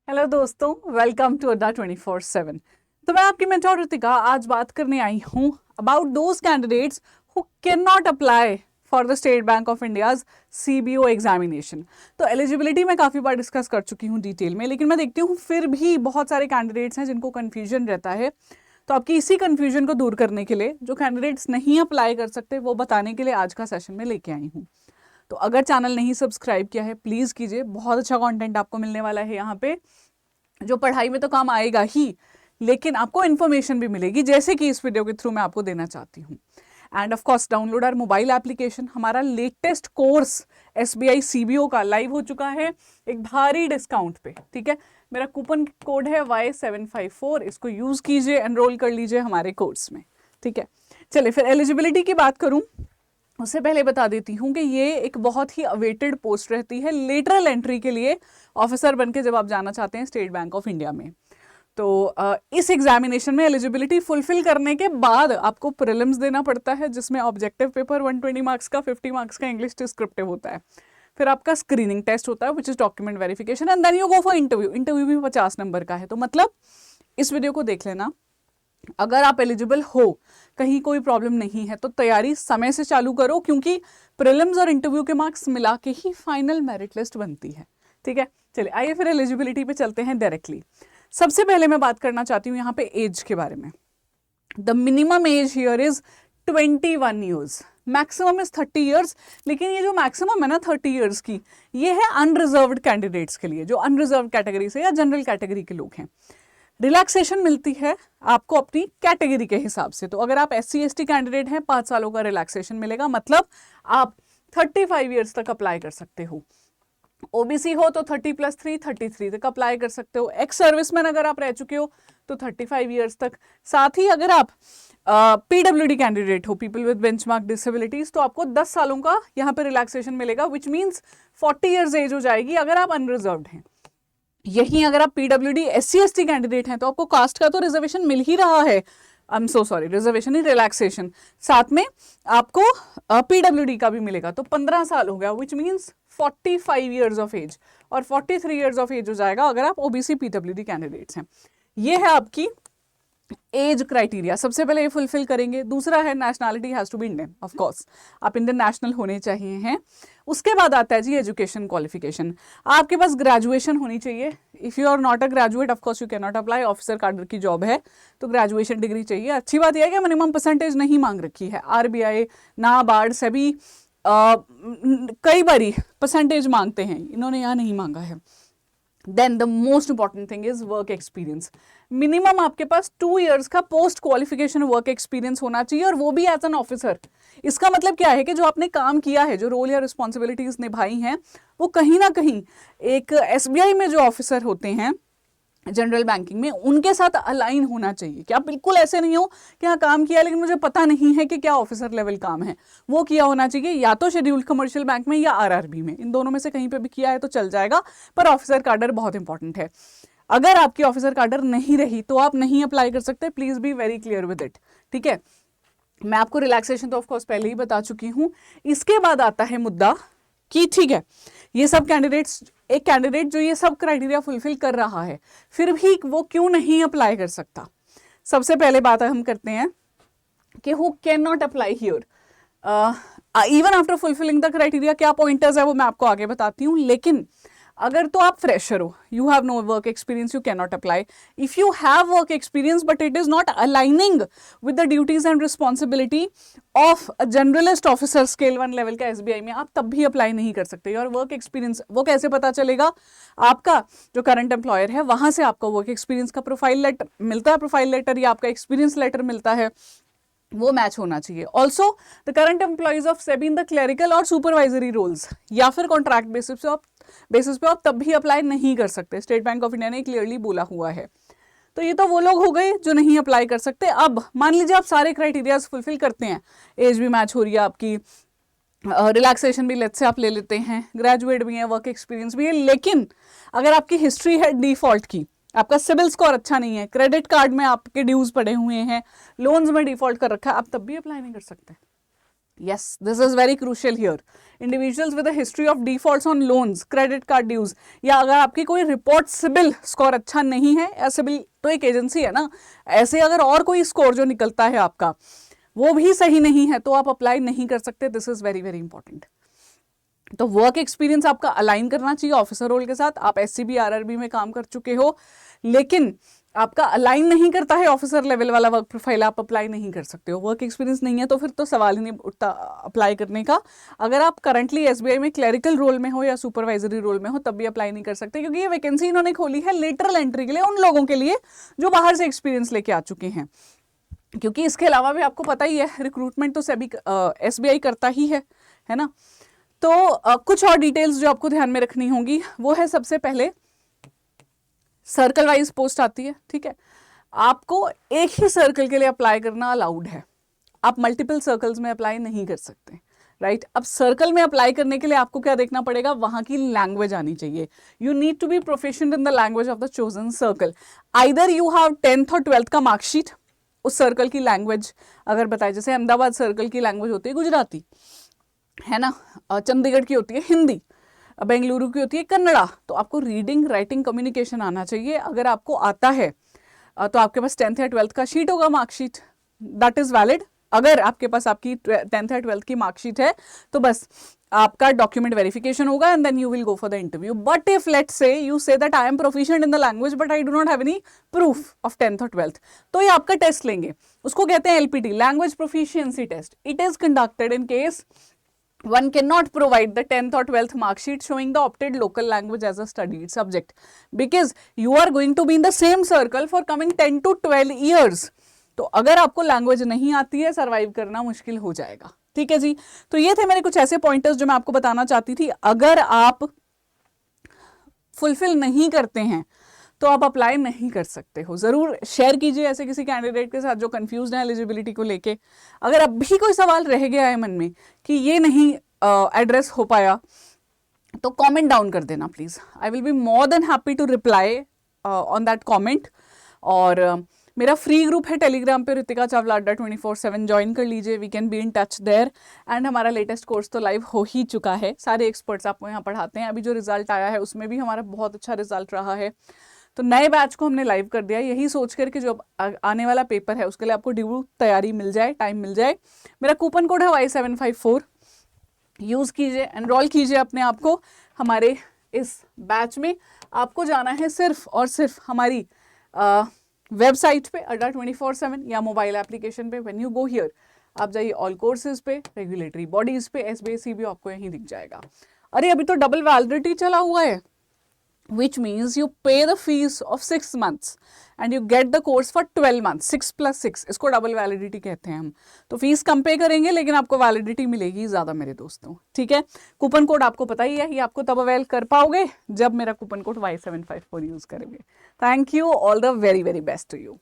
Hello दोस्तों, welcome to अड्डा 24/7। तो मैं आपकी मेंटोर ऋतिका आज बात करने आई हूँ about those candidates who can not apply for the state bank of India's CBO examination. तो एलिजिबिलिटी मैं काफ़ी बार डिस्कस कर चुकी हूँ डिटेल में, लेकिन मैं देखती हूँ फिर भी बहुत सारे कैंडिडेट्स हैं जिनको कन्फ्यूजन रहता है। तो आपकी इसी कन्फ्यूजन को दूर करने के लिए जो कैंडिडेट्स नहीं अप्लाई कर सकते वो बताने के लिए आज का सेशन में लेके आई हूँ। तो अगर चैनल नहीं सब्सक्राइब किया है प्लीज़ कीजिए, बहुत अच्छा कंटेंट आपको मिलने वाला है यहाँ पे, जो पढ़ाई में तो काम आएगा ही लेकिन आपको इन्फॉर्मेशन भी मिलेगी, जैसे कि इस वीडियो के थ्रू मैं आपको देना चाहती हूँ। And of course download our mobile application. हमारा लेटेस्ट कोर्स SBI CBO का लाइव हो चुका है एक भारी डिस्काउंट पे, ठीक है। मेरा कूपन कोड है Y754, इसको यूज़ कीजिए, एनरोल कर लीजिए हमारे कोर्स में, ठीक है। चलिए फिर एलिजिबिलिटी की बात करूँ उससे पहले बता देती हूँ कि ये एक बहुत ही अवेटेड पोस्ट रहती है लेटरल एंट्री के लिए, ऑफिसर बनके जब आप जाना चाहते हैं स्टेट बैंक ऑफ इंडिया में। तो इस एग्जामिनेशन में एलिजिबिलिटी फुलफिल करने के बाद आपको प्रीलिम्स देना पड़ता है, जिसमें ऑब्जेक्टिव पेपर 120 मार्क्स का, 50 मार्क्स का इंग्लिश डिस्क्रिप्टिव होता है। फिर आपका स्क्रीनिंग टेस्ट होता है which is document verification, and then you go for interview. Interview भी 50 नंबर का है। तो मतलब इस वीडियो को देख लेना, अगर आप एलिजिबल हो, कहीं कोई प्रॉब्लम नहीं है तो तैयारी समय से चालू करो, क्योंकि प्रीलिम्स और इंटरव्यू के मार्क्स मिला के ही फाइनल मेरिट लिस्ट बनती है, ठीक है। चलिए आइए फिर एलिजिबिलिटी पे चलते हैं डायरेक्टली। सबसे पहले मैं बात करना चाहती हूँ यहाँ पे एज के बारे में। The minimum age here is 21 years, maximum is 30 years. लेकिन ये जो मैक्सिमम है ना 30 ईयर्स की, ये है अनरिजर्व्ड कैंडिडेट्स के लिए, जो अनरिजर्व्ड कैटेगरी से या जनरल कैटेगरी के लोग हैं। रिलैक्सेशन मिलती है आपको अपनी कैटेगरी के हिसाब से। तो अगर आप SC ST कैंडिडेट हैं 5 सालों का रिलैक्सेशन मिलेगा, मतलब आप 35 ईयर्स तक अप्लाई कर सकते हो। OBC हो तो 30 + 3 33 तक अप्लाई कर सकते हो। एक्स सर्विसमैन अगर आप रह चुके हो तो 35 ईयर्स तक। साथ ही अगर आप PWD कैंडिडेट हो, पीपल विद बेंचमार्क डिसेबिलिटीज, तो आपको 10 सालों का यहाँ पे रिलैक्सेशन मिलेगा, विच मीन्स 40 ईयर्स एज हो जाएगी अगर आप अनरिजर्व्ड हैं। यही अगर आप PWD SC ST कैंडिडेट हैं तो आपको कास्ट का तो रिजर्वेशन मिल ही रहा है, I am so sorry, reservation he relaxation, साथ में आपको PWD का भी मिलेगा। तो 15 साल हो गया, which means 45 years of age, और 43 ईयर्स ऑफ एज हो जाएगा अगर आप OBC PWD कैंडिडेट्स हैं। ये है आपकी एज क्राइटेरिया, सबसे पहले ये फुलफिल करेंगे। दूसरा है nationality has to be Indian, of course आप इंडियन नेशनल होने चाहिए हैं। उसके बाद आता है जी एजुकेशन क्वालिफिकेशन, आपके पास ग्रेजुएशन होनी चाहिए। If you are not a graduate of course you can not apply, officer cadre की जॉब है तो ग्रेजुएशन डिग्री चाहिए। अच्छी बात यह है कि मिनिमम परसेंटेज नहीं मांग रखी है, RBI, नाबार्ड, सभी कई बारी परसेंटेज मांगते हैं, इन्होंने यहाँ नहीं मांगा है। Then the most important thing is work experience. Minimum आपके पास 2 इयर्स का पोस्ट क्वालिफिकेशन वर्क एक्सपीरियंस होना चाहिए, और वो भी एज एन ऑफिसर। इसका मतलब क्या है कि जो आपने काम किया है, जो रोल या रिस्पॉन्सिबिलिटीज निभाई हैं, वो कहीं ना कहीं एक SBI में जो ऑफिसर होते हैं जनरल बैंकिंग में, उनके साथ अलाइन होना चाहिए। क्या बिल्कुल ऐसे नहीं हो कि हाँ काम किया लेकिन मुझे पता नहीं है कि क्या ऑफिसर लेवल काम है, वो किया होना चाहिए या तो शेड्यूल्ड कमर्शियल बैंक में या RRB में, इन दोनों में से कहीं पे भी किया है तो चल जाएगा, पर ऑफिसर कार्डर बहुत इंपॉर्टेंट है। अगर आपकी ऑफिसर कार्डर नहीं रही तो आप नहीं अप्लाई कर सकते, please be very clear with it, ठीक है। मैं आपको रिलैक्सेशन तो ऑफकोर्स पहले ही बता चुकी हूँ। इसके बाद आता है मुद्दा कि ठीक है, ये सब कैंडिडेट्स, एक कैंडिडेट जो ये सब क्राइटेरिया फुलफिल कर रहा है फिर भी वो क्यों नहीं अप्लाई कर सकता। सबसे पहले बात हम करते हैं कि who can not apply here even after fulfilling the criteria. क्या पॉइंटर्स है वो मैं आपको आगे बताती हूँ, लेकिन अगर तो आप फ्रेशर हो, you have no work experience, you can not apply. If you have work experience but it is not aligning with the duties and responsibility of a generalist officer scale 1 level का SBI में, आप तब भी apply नहीं कर सकते। और work experience वो कैसे पता चलेगा, आपका जो करंट एम्प्लॉयर है वहां से आपको वर्क एक्सपीरियंस का प्रोफाइल लेटर मिलता है, प्रोफाइल लेटर या आपका एक्सपीरियंस लेटर मिलता है, वो मैच होना चाहिए। Also the current employees of SEBI in the clerical और सुपरवाइजरी रोल्स या फिर कॉन्ट्रैक्ट बेसिस पे आप तब भी अप्लाई नहीं कर सकते, स्टेट बैंक ऑफ इंडिया ने क्लियरली बोला हुआ है। तो ये तो वो लोग हो गए जो नहीं अप्लाई कर सकते। अब मान लीजिए आप सारे क्राइटेरियाज फुलफिल करते हैं, एज भी मैच हो रही है आपकी, रिलैक्सेशन भी लेट्स से आप ले लेते हैं, ग्रेजुएट भी है, वर्क एक्सपीरियंस भी है, लेकिन अगर आपकी हिस्ट्री है डिफॉल्ट की, आपका सिबिल स्कोर अच्छा नहीं है, क्रेडिट कार्ड में आपके ड्यूज पड़े हुए हैं, लोन्स में डिफॉल्ट कर रखा है, आप तब भी अप्लाई नहीं कर सकते। Yes, this is very crucial here. Individuals with a history of defaults on loans, credit card dues, या अगर आपकी कोई रिपोर्ट सिबिल स्कोर अच्छा नहीं है, या सिबिल तो एक एजेंसी है ना, ऐसे अगर और कोई स्कोर जो निकलता है आपका वो भी सही नहीं है तो आप अप्लाई नहीं कर सकते. This is very very important. तो वर्क एक्सपीरियंस आपका अलाइन करना चाहिए ऑफिसर रोल के साथ. आप एससीबी आरआरबी में काम कर चुके हो लेकिन आपका अलाइन नहीं करता है ऑफिसर लेवल वाला वर्क प्रोफाइल, आप अप्लाई नहीं कर सकते हो. वर्क एक्सपीरियंस नहीं है तो फिर तो सवाल ही नहीं उठता अप्लाई करने का. अगर आप करंटली एसबीआई में क्लरिकल रोल में हो या सुपरवाइजरी रोल में हो तब भी अप्लाई नहीं कर सकते, क्योंकि ये वैकेंसी इन्होंने खोली है लेटरल एंट्री के लिए, उन लोगों के लिए जो बाहर से एक्सपीरियंस लेके आ चुके हैं. क्योंकि इसके अलावा भी आपको पता ही है रिक्रूटमेंट तो सभी एसबीआई करता ही है ना. तो कुछ और डिटेल्स जो आपको ध्यान में रखनी होंगी वो है, सबसे पहले सर्कल वाइज पोस्ट आती है. ठीक है, आपको एक ही सर्कल के लिए अप्लाई करना अलाउड है, आप मल्टीपल सर्कल्स में अप्लाई नहीं कर सकते. राइट, अब सर्कल में अप्लाई करने के लिए आपको क्या देखना पड़ेगा, वहां की लैंग्वेज आनी चाहिए. You need to be proficient in the language of the chosen circle. Either you have 10th और 12th का मार्कशीट, उस सर्कल की लैंग्वेज अगर बताए, जैसे अहमदाबाद सर्कल की लैंग्वेज होती है गुजराती, है ना, चंडीगढ़ की होती है हिंदी, बेंगलुरु की होती है कन्नड़ा. तो आपको रीडिंग राइटिंग कम्युनिकेशन आना चाहिए. अगर आपको आता है तो आपके पास 10th या 12th का शीट होगा, मार्कशीट, दैट इज वैलिड. अगर आपके पास आपकी 10th या 12th की मार्कशीट है तो बस आपका डॉक्यूमेंट वेरिफिकेशन होगा and then you will go for the interview. But if let's say you say that I am proficient in the language but I do not have any proof of 10th और 12th, तो ये आपका test लेंगे. उसको कहते हैं LPT, language proficiency test. It is conducted in case one cannot provide the 10th or 12th mark sheet showing the opted local language as a studied subject, because you are going to be in the same circle for coming 10 to 12 years. तो अगर आपको language नहीं आती है survive करना मुश्किल हो जाएगा. ठीक है जी, तो ये थे मेरे कुछ ऐसे पॉइंटर्स जो मैं आपको बताना चाहती थी. अगर आप फुलफिल नहीं करते हैं तो आप अप्लाई नहीं कर सकते हो. जरूर शेयर कीजिए ऐसे किसी कैंडिडेट के साथ जो कंफ्यूज है एलिजिबिलिटी को लेके. अगर अब भी कोई सवाल रह गया है मन में कि ये नहीं एड्रेस हो पाया तो कमेंट डाउन कर देना please. I will be more than happy to reply on that comment. और मेरा फ्री ग्रुप है टेलीग्राम पे, ऋतिका चावला अड्डा 24/7, ज्वाइन कर लीजिए. We can be in touch there. And हमारा लेटेस्ट कोर्स तो लाइव हो ही चुका है, सारे एक्सपर्ट्स आपको यहाँ पढ़ाते हैं. अभी जो रिजल्ट आया है उसमें भी हमारा बहुत अच्छा रिजल्ट रहा है. तो नए बैच को हमने लाइव कर दिया, यही सोच कर कि जो आने वाला पेपर है उसके लिए आपको ड्यू तैयारी मिल जाए, टाइम मिल जाए. मेरा कूपन कोड है Y754, यूज़ कीजिए, एनरोल कीजिए अपने आप को हमारे इस बैच में. आपको जाना है सिर्फ और सिर्फ हमारी वेबसाइट पे अड्डा 24/7 या मोबाइल एप्लीकेशन पे. व्हेन यू गो हियर आप जाइए ऑल कोर्सेज पे, रेगुलेटरी बॉडीज पे, एसबीआई सीबीओ आपको यहीं दिख जाएगा. अरे अभी तो डबल वैलिडिटी चला हुआ है, which means you pay the fees of 6 months and you get the course for 12 months. 6+6 इसको डबल वैलिडिटी कहते हैं हम. तो फीस कम पे करेंगे लेकिन आपको वैलिडिटी मिलेगी ज़्यादा मेरे दोस्तों. ठीक है, कूपन कोड आपको पता ही है, ये आपको तब अवेल कर पाओगे जब मेरा कूपन कोड Y754 यूज़ करेंगे. Thank you, all the very very best to you.